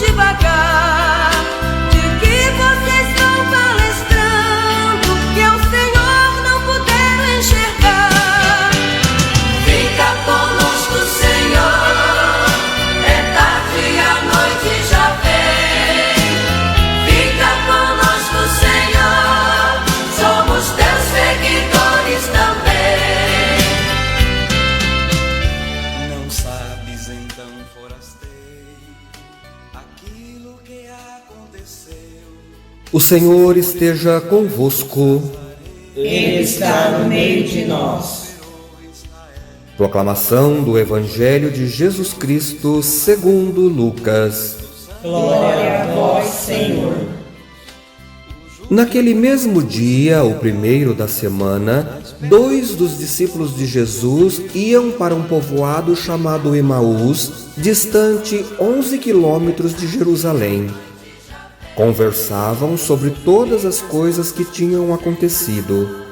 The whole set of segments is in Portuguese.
devagar. De que vocês estão palestrando, que o Senhor não puderam enxergar? Fica conosco, Senhor, é tarde e a noite já vem. Fica conosco, Senhor, somos teus seguidores também. Não sabes então, forasteiro, aquilo que aconteceu. O Senhor esteja convosco. Ele está no meio de nós. Proclamação do Evangelho de Jesus Cristo segundo Lucas. Glória a vós, Senhor. Naquele mesmo dia, o primeiro da semana, 2 dos discípulos de Jesus iam para um povoado chamado Emaús, distante 11 quilômetros de Jerusalém. Conversavam sobre todas as coisas que tinham acontecido.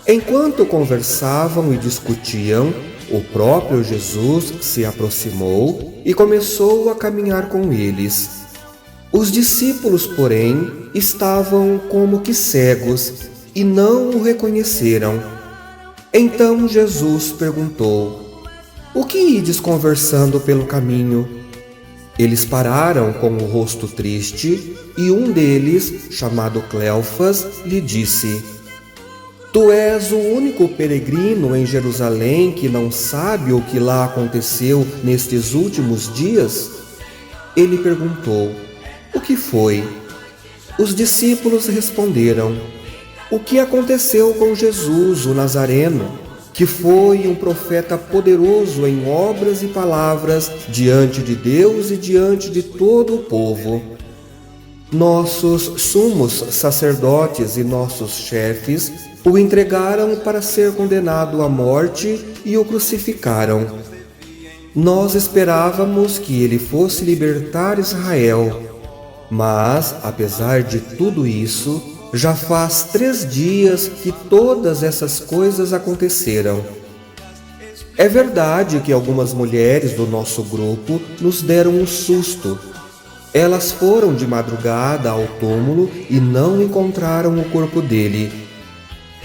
Enquanto conversavam e discutiam, o próprio Jesus se aproximou e começou a caminhar com eles. Os discípulos, porém, estavam como que cegos e não o reconheceram. Então Jesus perguntou: "O que ides conversando pelo caminho?" Eles pararam com o rosto triste e um deles, chamado Cleofas, lhe disse: "Tu és o único peregrino em Jerusalém que não sabe o que lá aconteceu nestes últimos dias?" Ele perguntou: "O que foi?" Os discípulos responderam: "O que aconteceu com Jesus, o Nazareno, que foi um profeta poderoso em obras e palavras diante de Deus e diante de todo o povo. Nossos sumos sacerdotes e nossos chefes o entregaram para ser condenado à morte e o crucificaram. Nós esperávamos que ele fosse libertar Israel, mas, apesar de tudo isso, já faz 3 dias que todas essas coisas aconteceram. É verdade que algumas mulheres do nosso grupo nos deram um susto. Elas foram de madrugada ao túmulo e não encontraram o corpo dele.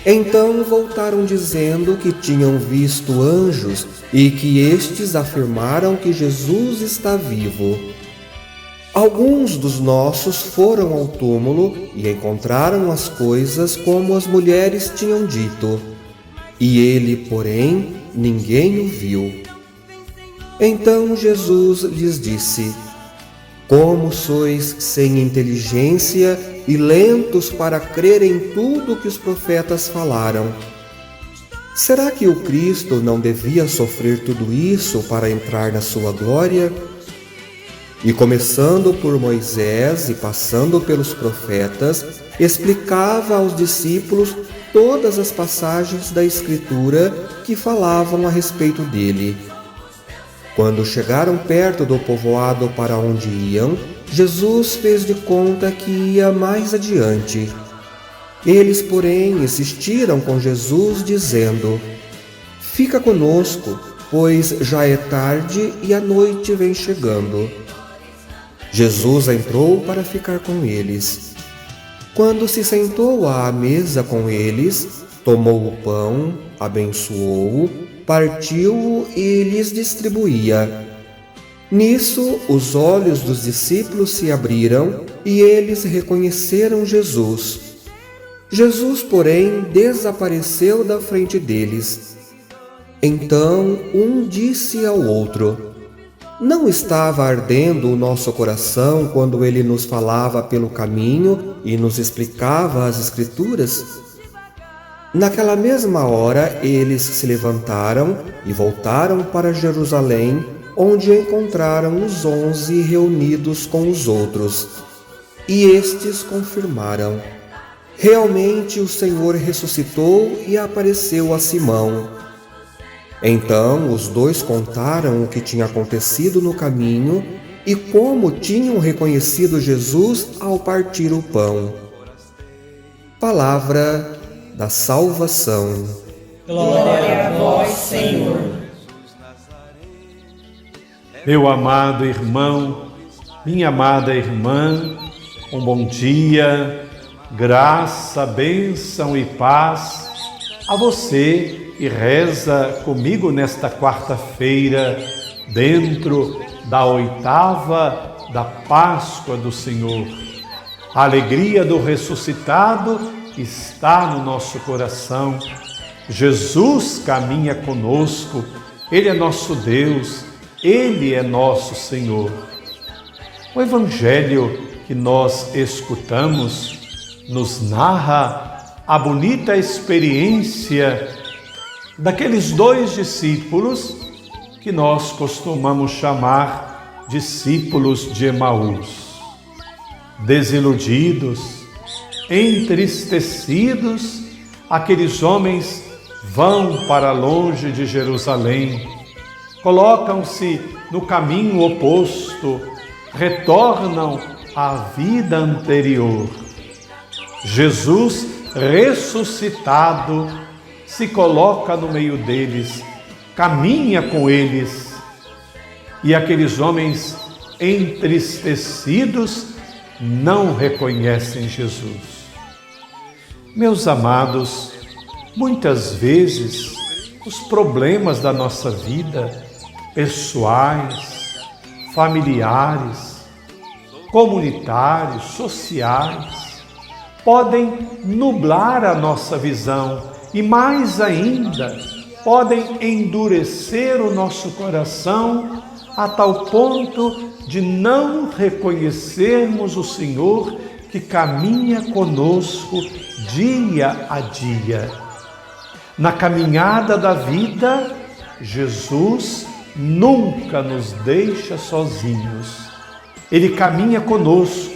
Então voltaram dizendo que tinham visto anjos e que estes afirmaram que Jesus está vivo. Alguns dos nossos foram ao túmulo e encontraram as coisas como as mulheres tinham dito. E ele, porém, ninguém o viu." Então Jesus lhes disse: "Como sois sem inteligência e lentos para crer em tudo que os profetas falaram. Será que o Cristo não devia sofrer tudo isso para entrar na sua glória? E começando por Moisés e passando pelos profetas, explicava aos discípulos todas as passagens da Escritura que falavam a respeito dele. Quando chegaram perto do povoado para onde iam, Jesus fez de conta que ia mais adiante. Eles, porém, insistiram com Jesus, dizendo: "Fica conosco, pois já é tarde e a noite vem chegando." Jesus entrou para ficar com eles. Quando se sentou à mesa com eles, tomou o pão, abençoou-o, partiu-o e lhes distribuía. Nisso, os olhos dos discípulos se abriram e eles reconheceram Jesus. Jesus, porém, desapareceu da frente deles. Então, um disse ao outro: "Não estava ardendo o nosso coração quando ele nos falava pelo caminho e nos explicava as Escrituras?" Naquela mesma hora, eles se levantaram e voltaram para Jerusalém, onde encontraram os 11 reunidos com os outros. E estes confirmaram: "Realmente o Senhor ressuscitou e apareceu a Simão." Então os 2 contaram o que tinha acontecido no caminho e como tinham reconhecido Jesus ao partir o pão. Palavra da salvação. Glória a vós, Senhor. Meu amado irmão, Minha amada irmã, um bom dia, graça, bênção e paz a você que reza comigo nesta quarta-feira, dentro da 8ª da Páscoa do Senhor. A alegria do ressuscitado está no nosso coração. Jesus caminha conosco, Ele é nosso Deus, Ele é nosso Senhor. O Evangelho que nós escutamos nos narra a bonita experiência daqueles 2 discípulos que nós costumamos chamar discípulos de Emaús. Desiludidos, entristecidos, aqueles homens vão para longe de Jerusalém, colocam-se no caminho oposto, retornam à vida anterior. Jesus ressuscitado se coloca no meio deles, caminha com eles, e aqueles homens entristecidos não reconhecem Jesus. Meus amados, muitas vezes os problemas da nossa vida, pessoais, familiares, comunitários, sociais, podem nublar a nossa visão e, mais ainda, podem endurecer o nosso coração a tal ponto de não reconhecermos o Senhor que caminha conosco dia a dia. Na caminhada da vida, Jesus nunca nos deixa sozinhos. Ele caminha conosco,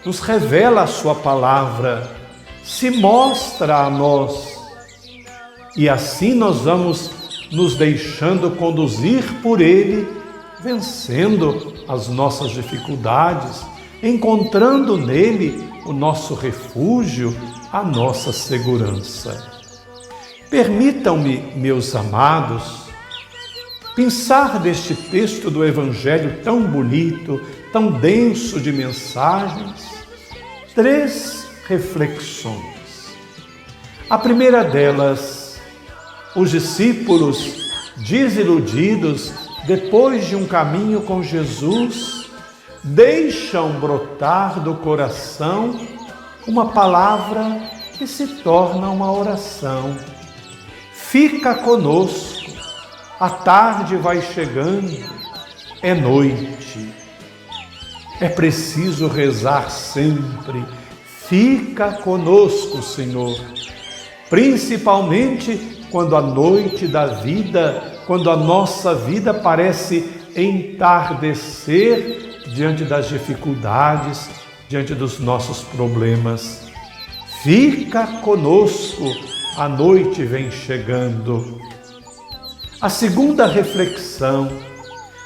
nos revela a sua palavra, se mostra a nós. E assim nós vamos nos deixando conduzir por Ele, vencendo as nossas dificuldades, encontrando nele o nosso refúgio, a nossa segurança. Permitam-me, meus amados, pensar neste texto do Evangelho tão bonito, tão denso de mensagens, 3 reflexões. A primeira delas, os discípulos desiludidos, depois de um caminho com Jesus, deixam brotar do coração uma palavra que se torna uma oração. Fica conosco. A tarde vai chegando, é noite. É preciso rezar sempre. Fica conosco, Senhor. Principalmente quando a noite da vida, quando a nossa vida parece entardecer diante das dificuldades, diante dos nossos problemas. Fica conosco, a noite vem chegando. A segunda reflexão,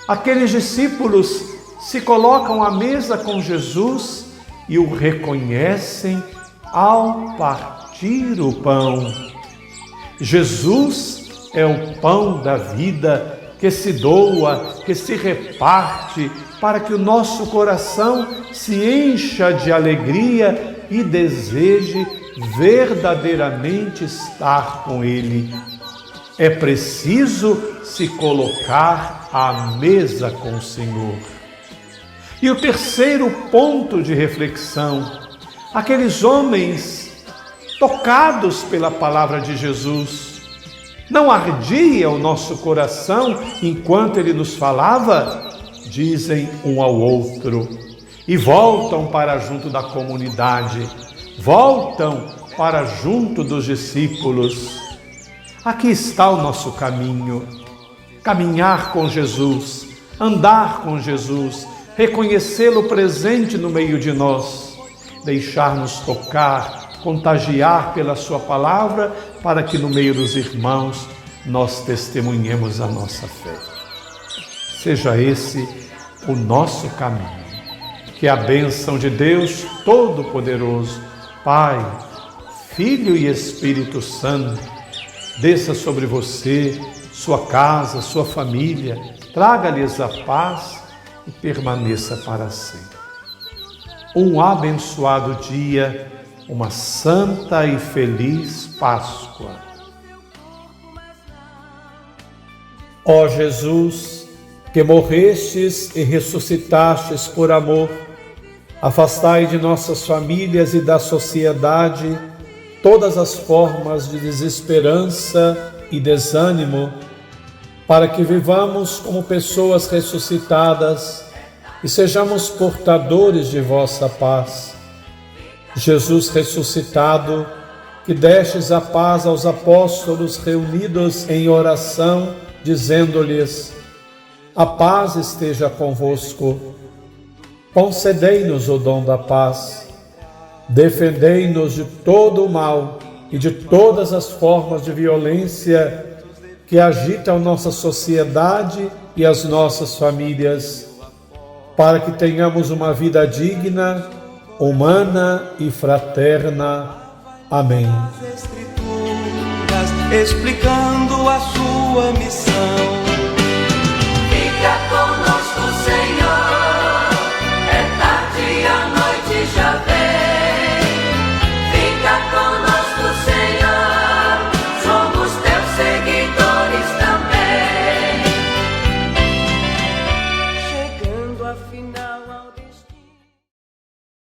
aqueles discípulos se colocam à mesa com Jesus e o reconhecem ao partir o pão. Jesus é o pão da vida que se doa, que se reparte para que o nosso coração se encha de alegria e deseje verdadeiramente estar com Ele. É preciso se colocar à mesa com o Senhor. E o terceiro ponto de reflexão, aqueles homens tocados pela palavra de Jesus, não ardia o nosso coração enquanto Ele nos falava? Dizem um ao outro e voltam para junto da comunidade, voltam para junto dos discípulos. Aqui está o nosso caminho, caminhar com Jesus, andar com Jesus, reconhecê-lo presente no meio de nós, deixar-nos tocar, contagiar pela sua palavra, para que no meio dos irmãos nós testemunhemos a nossa fé. Seja esse o nosso caminho. Que a bênção de Deus Todo-Poderoso, Pai, Filho e Espírito Santo, desça sobre você, sua casa, sua família, traga-lhes a paz e permaneça para sempre. Um abençoado dia, uma santa e feliz Páscoa. Ó Jesus, que morrestes e ressuscitastes por amor, afastai de nossas famílias e da sociedade todas as formas de desesperança e desânimo, para que vivamos como pessoas ressuscitadas e sejamos portadores de vossa paz. Jesus ressuscitado, que destes a paz aos apóstolos reunidos em oração, dizendo-lhes: a paz esteja convosco. Concedei-nos o dom da paz. Defendei-nos de todo o mal e de todas as formas de violência que agitam nossa sociedade e as nossas famílias, para que tenhamos uma vida digna, humana e fraterna. Amém. As Escrituras explicando a sua missão.